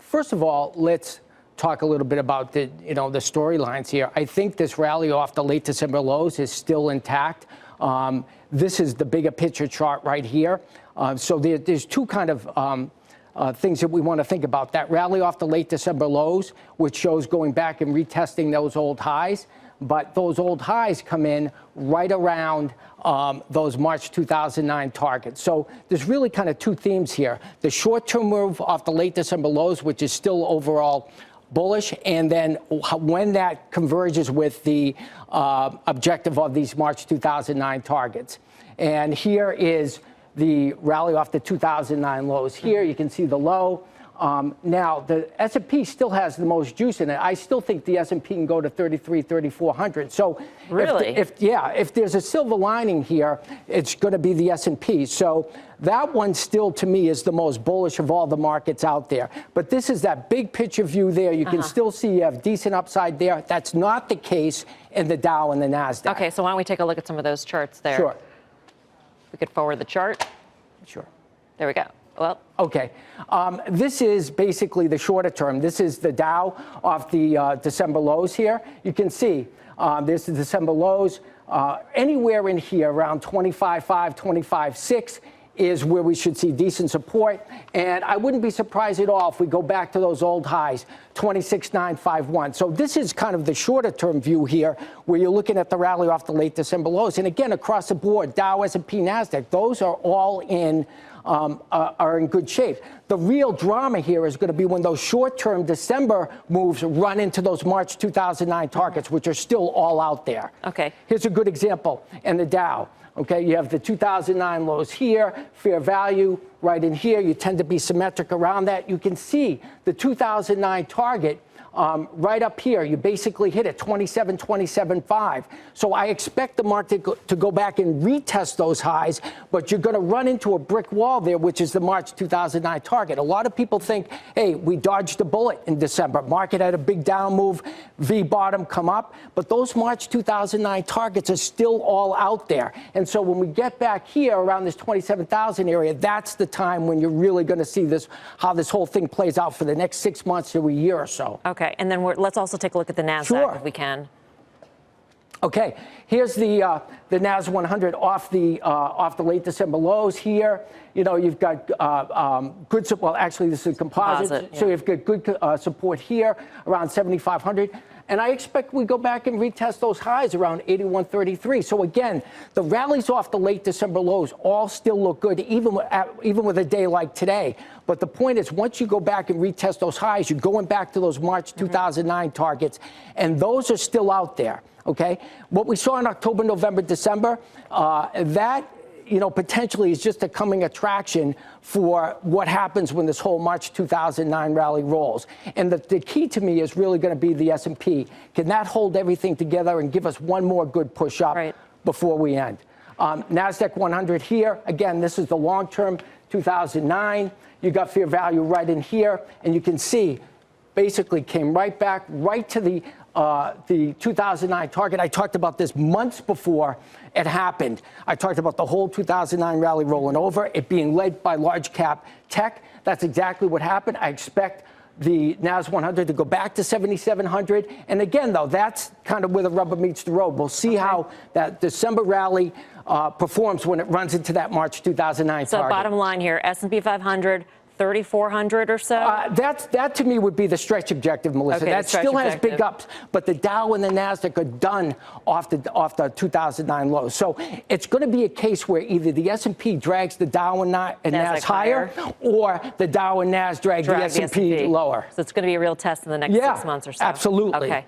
first of all, let's talk a little bit about the storylines here. I think this rally off the late December lows is still intact. This is the bigger picture chart right here. So there's two kind of things that we want to think about. That rally off the late December lows, which shows going back and retesting those old highs. But those old highs come in right around those March 2009 targets. So there's really kind of two themes here. The short-term move off the late December lows, which is still overall bullish, and then when that converges with the objective of these March 2009 targets. And here is the rally off the 2009 lows. Here you can see the low. Now, the S&P still has the most juice in it. I still think the S&P can go to 3,400. So really? If there's a silver lining here, it's going to be the S&P. So that one still, to me, is the most bullish of all the markets out there. But this is that big picture view there. You can still see you have decent upside there. That's not the case in the Dow and the NASDAQ. Okay, so why don't we take a look at some of those charts there? Sure. We could forward the chart. Sure. There we go. Well, okay. This is basically the shorter term. This is the Dow off the December lows here. You can see there's the December lows. Anywhere in here around 25.5, 25.6 is where we should see decent support. And I wouldn't be surprised at all if we go back to those old highs, 26.951. So this is kind of the shorter term view here, where you're looking at the rally off the late December lows. And again, across the board, Dow, S&P, NASDAQ, those are all in good shape. The real drama here is going to be when those short-term December moves run into those March 2009 targets, which are still all out there. Okay. Here's a good example in the Dow. Okay, you have the 2009 lows here, fair value right in here. You tend to be symmetric around that. You can see the 2009 target right up here. You basically hit it, 27.5. So I expect the market to go back and retest those highs, but you're going to run into a brick wall there, which is the March 2009 target. A lot of people think, hey, we dodged a bullet in December. Market had a big down move, V bottom come up, but those March 2009 targets are still all out there. And so when we get back here around this 27,000 area, that's the time when you're really going to see this, how this whole thing plays out for the next 6 months to a year or so. Okay, and then let's also take a look at the NASDAQ if we can. Okay, here's the NAS 100 off the late December lows here. You know, you've got good support. Well, actually, this is a composite. So you've got good support here around 7,500. And I expect we go back and retest those highs around 81.33. So again, the rallies off the late December lows all still look good, even with a day like today. But the point is, once you go back and retest those highs, you're going back to those March 2009 targets, and those are still out there. Okay, what we saw in October, November, December, that potentially is just a coming attraction for what happens when this whole March 2009 rally rolls. And the key to me is really going to be the S&P. Can that hold everything together and give us one more good push up before we end? NASDAQ 100 here. Again, this is the long-term 2009. You got fair value right in here. And you can see basically came right back right to the 2009 target. I talked about this months before it happened. I talked about the whole 2009 rally rolling over, it being led by large cap tech. That's exactly what happened. I expect the NAS 100 to go back to 7,700. And again, though, that's kind of where the rubber meets the road. We'll see how that December rally performs when it runs into that March 2009 target. So bottom line here, S&P 500, 3,400 or so? That to me would be the stretch objective, Melissa. Okay, that still has big ups, but the Dow and the NASDAQ are done off the 2009 lows. So it's going to be a case where either the S&P drags the Dow and NAS higher, or the Dow and NAS drag the S&P lower. So it's going to be a real test in the next 6 months or so. Absolutely. Okay.